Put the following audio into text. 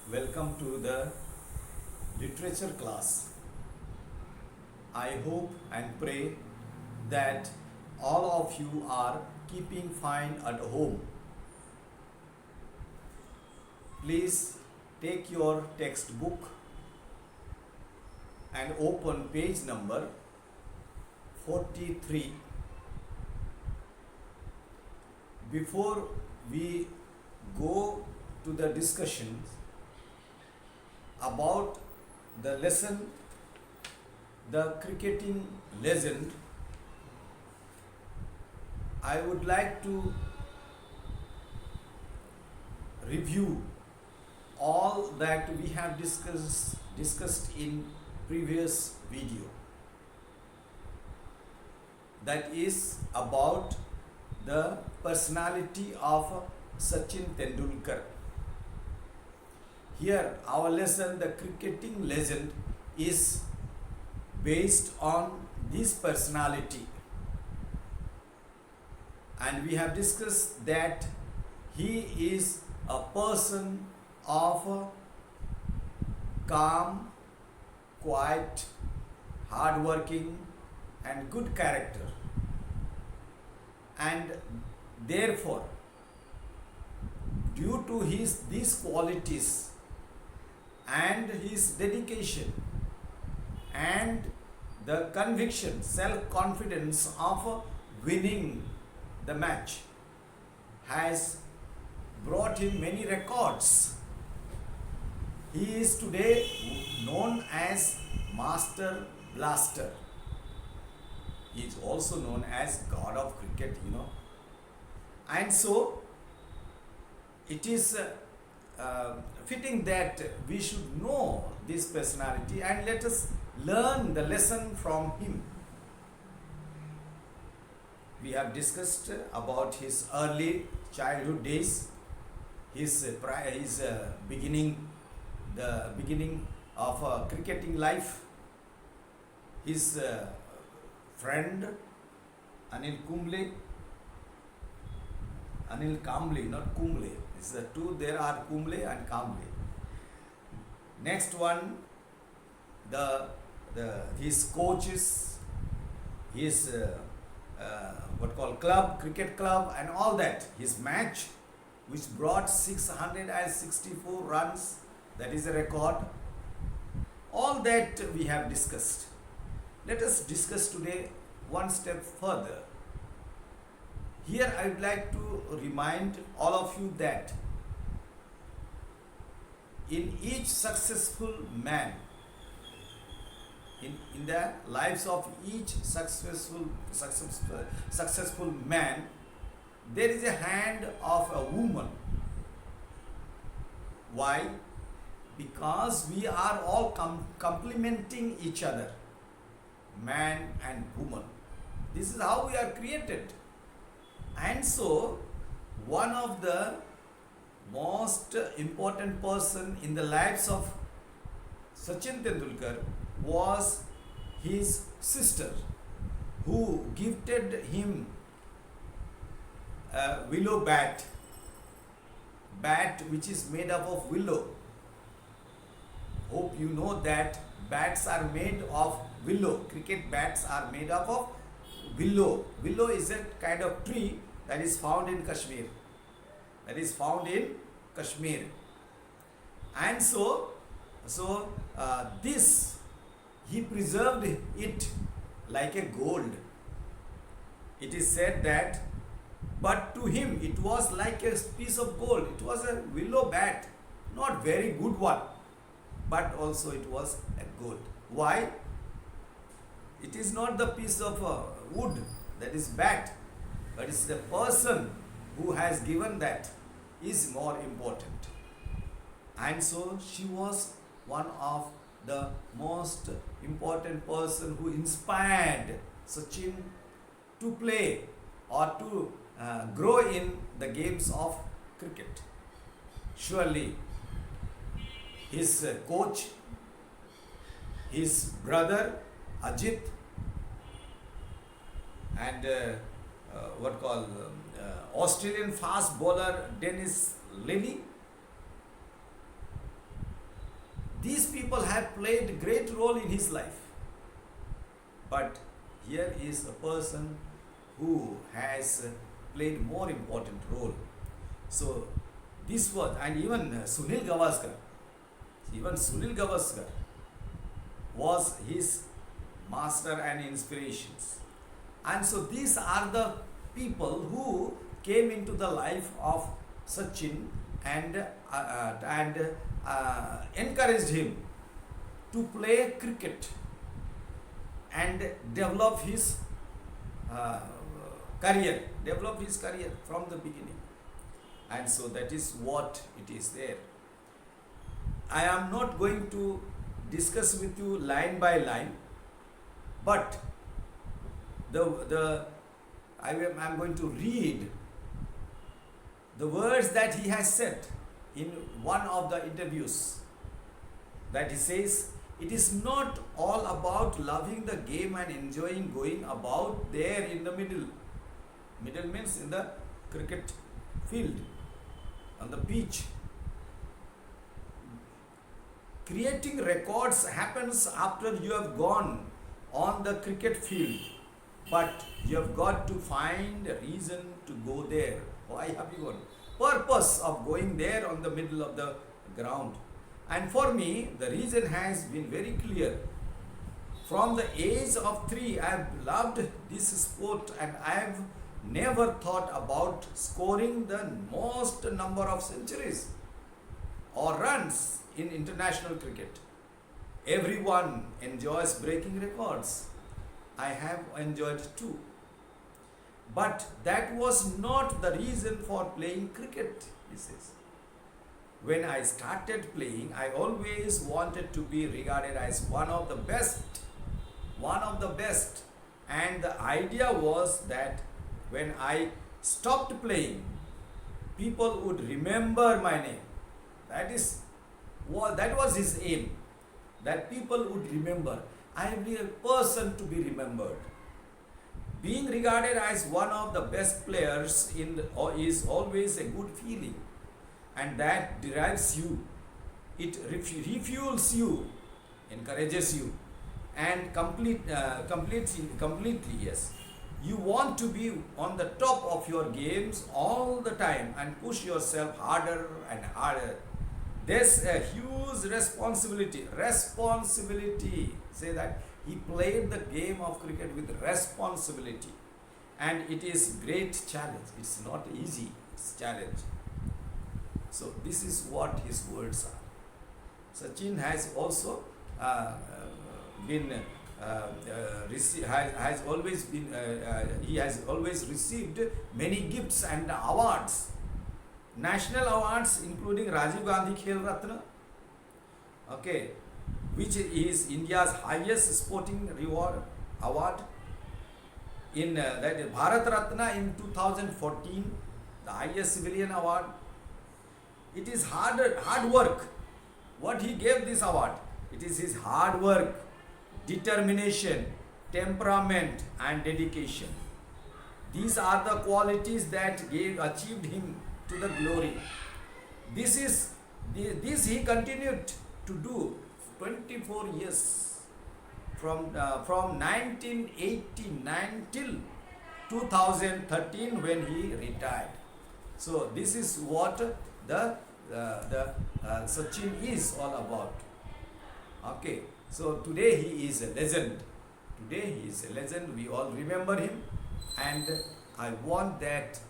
Welcome to the literature class. I hope and pray that all of you are keeping fine at home. Please take your textbook and open page number 43. Before we go to the discussions about the lesson, the cricketing legend, I would like to review all that we have discussed in previous video, that is about the personality of Sachin Tendulkar. Here our lesson, the cricketing legend, is based on this personality, and we have discussed that he is a person of calm, quiet, hardworking and good character, and therefore due to these qualities and his dedication and the conviction, self-confidence of winning the match has brought him many records. He is today known as Master Blaster. He is also known as God of Cricket, And so it is fitting that we should know this personality and let us learn the lesson from him. We have discussed about his early childhood days, his beginning, the beginning of cricketing life, his friend Anil Kamble, not Kumble. It's the two. There are Kumble and Kamble. Next one, his coaches, his cricket club, and all that. His match, which brought 664 runs, that is a record. All that we have discussed. Let us discuss today one step further. Here I would like to remind all of you that in each successful man, in the lives of each successful man, there is a hand of a woman. Why? Because we are all complementing each other, man and woman. This is how we are created. And so, one of the most important person in the lives of Sachin Tendulkar was his sister, who gifted him a willow bat which is made up of willow. Hope you know that bats are made of willow. Cricket bats are made up of willow. Willow is a kind of tree that is found in Kashmir. And so this, he preserved it like a gold. It is said that, but to him it was like a piece of gold. It was a willow bat, not very good one, but also it was a gold. Why? It is not the piece of wood that is bat, but it's the person who has given that is more important. And so she was one of the most important person who inspired Sachin to play or to grow in the games of cricket. Surely his coach, his brother Ajit, and Australian fast bowler Dennis Lilly, people have played great role in his life. But here is a person who has played more important role. So this was, and even Sunil Gavaskar was his master and inspirations. And so these are the people who came into the life of Sachin and encouraged him to play cricket and develop his career from the beginning. And so that is what it is there. I am not going to discuss with you line by line, but I am going to read the words that he has said in one of the interviews, that he says, it is not all about loving the game and enjoying going about there in the middle. Middle means in the cricket field, on the pitch. Creating records happens after you have gone on the cricket field, but you have got to find a reason to go there. Why have you gone? Purpose of going there on the middle of the ground. And for me, the reason has been very clear. From the age of 3, I have loved this sport and I have never thought about scoring the most number of centuries or runs in international cricket. Everyone enjoys breaking records. I have enjoyed too. But that was not the reason for playing cricket, he says. When I started playing, I always wanted to be regarded as one of the best. And the idea was that when I stopped playing, people would remember my name. That was his aim, that people would remember. I am a person to be remembered. Being regarded as one of the best players is always a good feeling, and that drives you. It refuels you, encourages you, and completely, yes. You want to be on the top of your games all the time and push yourself harder and harder. There's a huge responsibility. Say that he played the game of cricket with responsibility, and it is great challenge. It's not easy. It's challenge. So this is what his words are. Sachin has also he has always received many gifts and awards. National awards including Rajiv Gandhi Khel Ratna, okay, which is India's highest sporting award. In that Bharat Ratna in 2014, the highest civilian award. It is hard work. What he gave this award? It is his hard work, determination, temperament, and dedication. These are the qualities that achieved him to the glory. This he continued to do 24 years from 1989 till 2013 when he retired. So this is what the Sachin is all about. Okay, so today he is a legend. We all remember him, and I want that